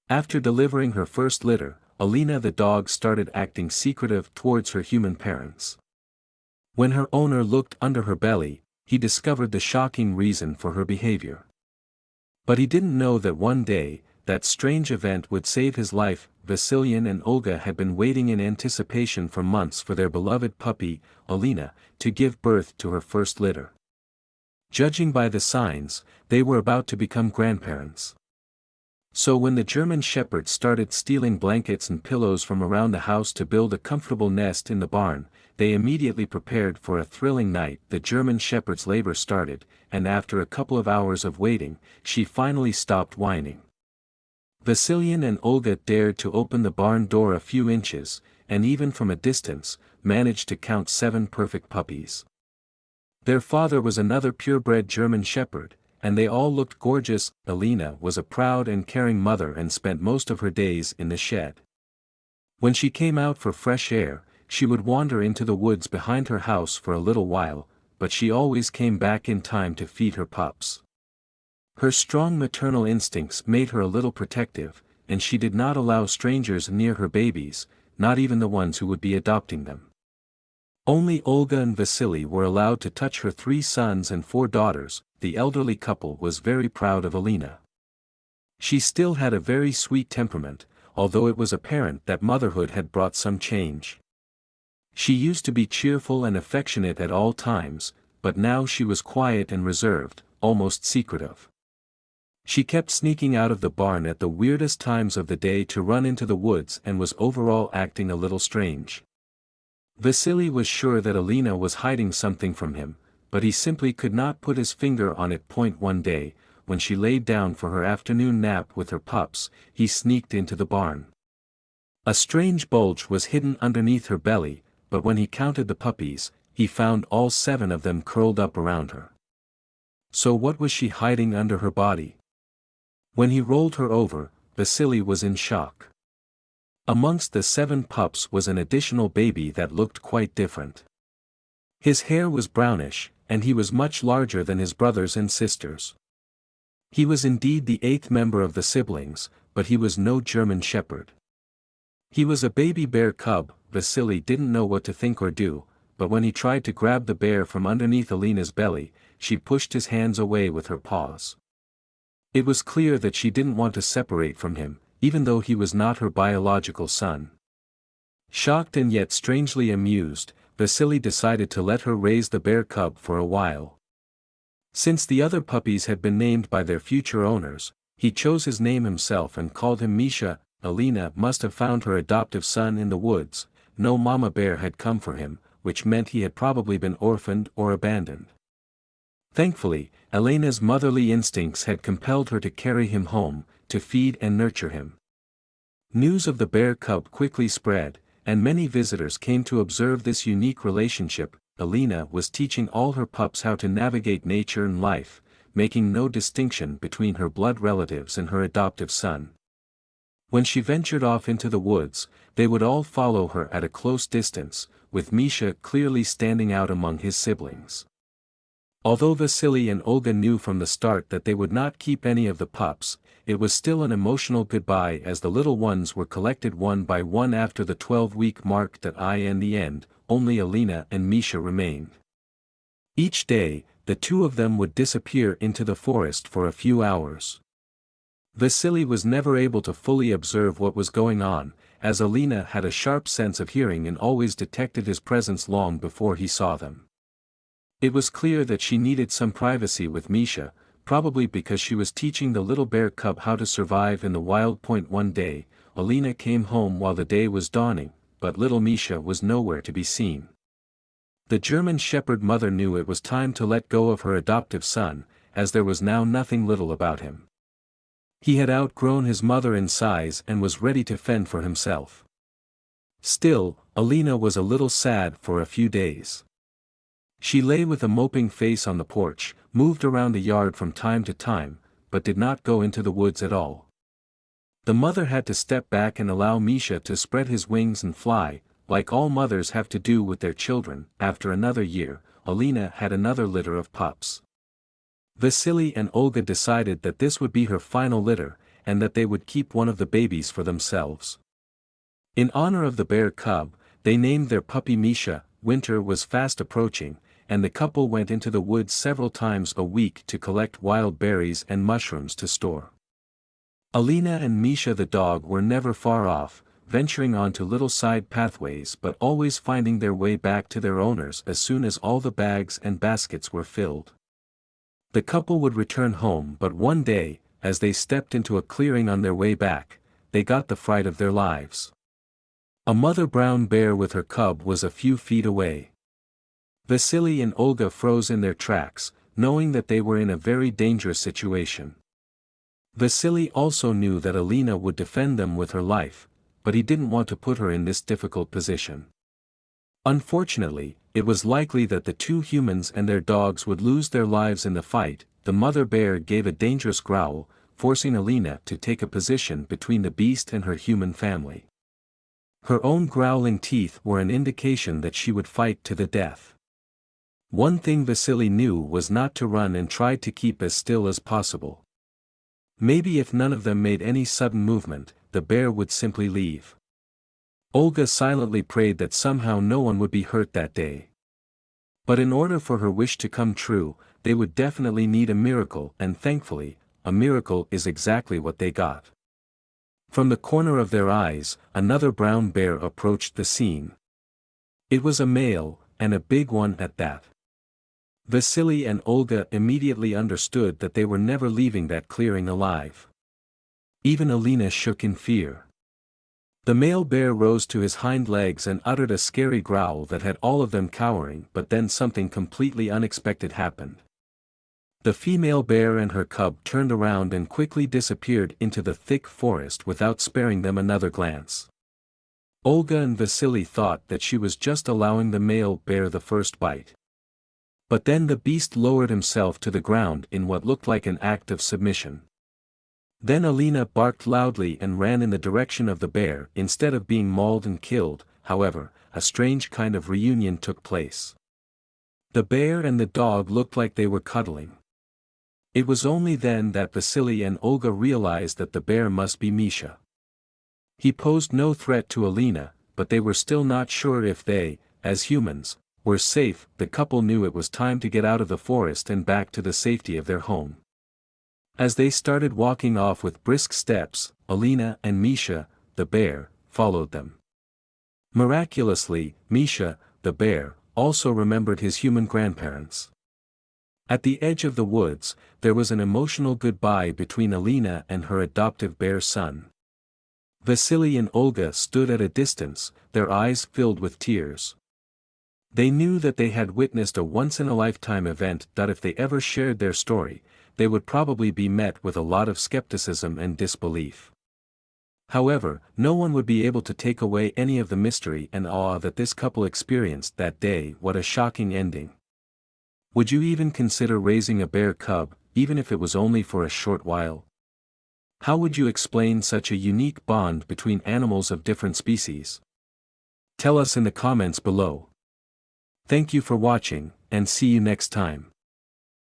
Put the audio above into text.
After delivering her first litter, Alina the dog started acting secretive towards her human parents. When her owner looked under her belly, he discovered the shocking reason for her behavior. But he didn't know that one day, that strange event would save his life. Vasilian and Olga had been waiting in anticipation for months for their beloved puppy, Alina, to give birth to her first litter. Judging by the signs, they were about to become grandparents. So when the German Shepherd started stealing blankets and pillows from around the house to build a comfortable nest in the barn, they immediately prepared for a thrilling night. The German Shepherd's labor started, and after a couple of hours of waiting, she finally stopped whining. Vasilian and Olga dared to open the barn door a few inches, and even from a distance, managed to count 7 perfect puppies. Their father was another purebred German Shepherd, and they all looked gorgeous. Alina was a proud and caring mother and spent most of her days in the shed. When she came out for fresh air, she would wander into the woods behind her house for a little while, but she always came back in time to feed her pups. Her strong maternal instincts made her a little protective, and she did not allow strangers near her babies, not even the ones who would be adopting them. Only Olga and Vasily were allowed to touch her 3 sons and 4 daughters. The elderly couple was very proud of Alina. She still had a very sweet temperament, although it was apparent that motherhood had brought some change. She used to be cheerful and affectionate at all times, but now she was quiet and reserved, almost secretive. She kept sneaking out of the barn at the weirdest times of the day to run into the woods and was overall acting a little strange. Vasily was sure that Alina was hiding something from him, but he simply could not put his finger on it. One day, when she laid down for her afternoon nap with her pups, he sneaked into the barn. A strange bulge was hidden underneath her belly, but when he counted the puppies, he found all 7 of them curled up around her. So what was she hiding under her body? When he rolled her over, Vasily was in shock. Amongst the 7 pups was an additional baby that looked quite different. His hair was brownish, and he was much larger than his brothers and sisters. He was indeed the 8th member of the siblings, but he was no German Shepherd. He was a baby bear cub. Vasily didn't know what to think or do, but when he tried to grab the bear from underneath Alina's belly, she pushed his hands away with her paws. It was clear that she didn't want to separate from him, even though he was not her biological son. Shocked and yet strangely amused, Vasily decided to let her raise the bear cub for a while. Since the other puppies had been named by their future owners, he chose his name himself and called him Misha. Alina must have found her adoptive son in the woods. No mama bear had come for him, which meant he had probably been orphaned or abandoned. Thankfully, Alina's motherly instincts had compelled her to carry him home, to feed and nurture him. News of the bear cub quickly spread, and many visitors came to observe this unique relationship. Alina was teaching all her pups how to navigate nature and life, making no distinction between her blood relatives and her adoptive son. When she ventured off into the woods, they would all follow her at a close distance, with Misha clearly standing out among his siblings. Although Vasily and Olga knew from the start that they would not keep any of the pups, it was still an emotional goodbye as the little ones were collected one by one after the 12-week mark. In the end, only Alina and Misha remained. Each day, the 2 of them would disappear into the forest for a few hours. Vasily was never able to fully observe what was going on, as Alina had a sharp sense of hearing and always detected his presence long before he saw them. It was clear that she needed some privacy with Misha, probably because she was teaching the little bear cub how to survive in the wild. One day, Alina came home while the day was dawning, but little Misha was nowhere to be seen. The German Shepherd mother knew it was time to let go of her adoptive son, as there was now nothing little about him. He had outgrown his mother in size and was ready to fend for himself. Still, Alina was a little sad for a few days. She lay with a moping face on the porch, moved around the yard from time to time, but did not go into the woods at all. The mother had to step back and allow Misha to spread his wings and fly, like all mothers have to do with their children. After another year, Alina had another litter of pups. Vasily and Olga decided that this would be her final litter, and that they would keep one of the babies for themselves. In honor of the bear cub, they named their puppy Misha. Winter was fast approaching, and the couple went into the woods several times a week to collect wild berries and mushrooms to store. Alina and Misha the dog were never far off, venturing onto little side pathways but always finding their way back to their owners as soon as all the bags and baskets were filled. The couple would return home, but one day, as they stepped into a clearing on their way back, they got the fright of their lives. A mother brown bear with her cub was a few feet away. Vasily and Olga froze in their tracks, knowing that they were in a very dangerous situation. Vasily also knew that Alina would defend them with her life, but he didn't want to put her in this difficult position. Unfortunately, it was likely that the two humans and their dogs would lose their lives in the fight. The mother bear gave a dangerous growl, forcing Alina to take a position between the beast and her human family. Her own growling teeth were an indication that she would fight to the death. One thing Vasily knew was not to run and tried to keep as still as possible. Maybe if none of them made any sudden movement, the bear would simply leave. Olga silently prayed that somehow no one would be hurt that day. But in order for her wish to come true, they would definitely need a miracle, and thankfully, a miracle is exactly what they got. From the corner of their eyes, another brown bear approached the scene. It was a male, and a big one at that. Vasily and Olga immediately understood that they were never leaving that clearing alive. Even Alina shook in fear. The male bear rose to his hind legs and uttered a scary growl that had all of them cowering, but then something completely unexpected happened. The female bear and her cub turned around and quickly disappeared into the thick forest without sparing them another glance. Olga and Vasily thought that she was just allowing the male bear the first bite. But then the beast lowered himself to the ground in what looked like an act of submission. Then Alina barked loudly and ran in the direction of the bear. Instead of being mauled and killed, however, a strange kind of reunion took place. The bear and the dog looked like they were cuddling. It was only then that Vasily and Olga realized that the bear must be Misha. He posed no threat to Alina, but they were still not sure if they, as humans, were safe. The couple knew it was time to get out of the forest and back to the safety of their home. As they started walking off with brisk steps, Alina and Misha, the bear, followed them. Miraculously, Misha, the bear, also remembered his human grandparents. At the edge of the woods, there was an emotional goodbye between Alina and her adoptive bear son. Vasily and Olga stood at a distance, their eyes filled with tears. They knew that they had witnessed a once-in-a-lifetime event that if they ever shared their story, they would probably be met with a lot of skepticism and disbelief. However, no one would be able to take away any of the mystery and awe that this couple experienced that day. What a shocking ending. Would you even consider raising a bear cub, even if it was only for a short while? How would you explain such a unique bond between animals of different species? Tell us in the comments below. Thank you for watching, and see you next time.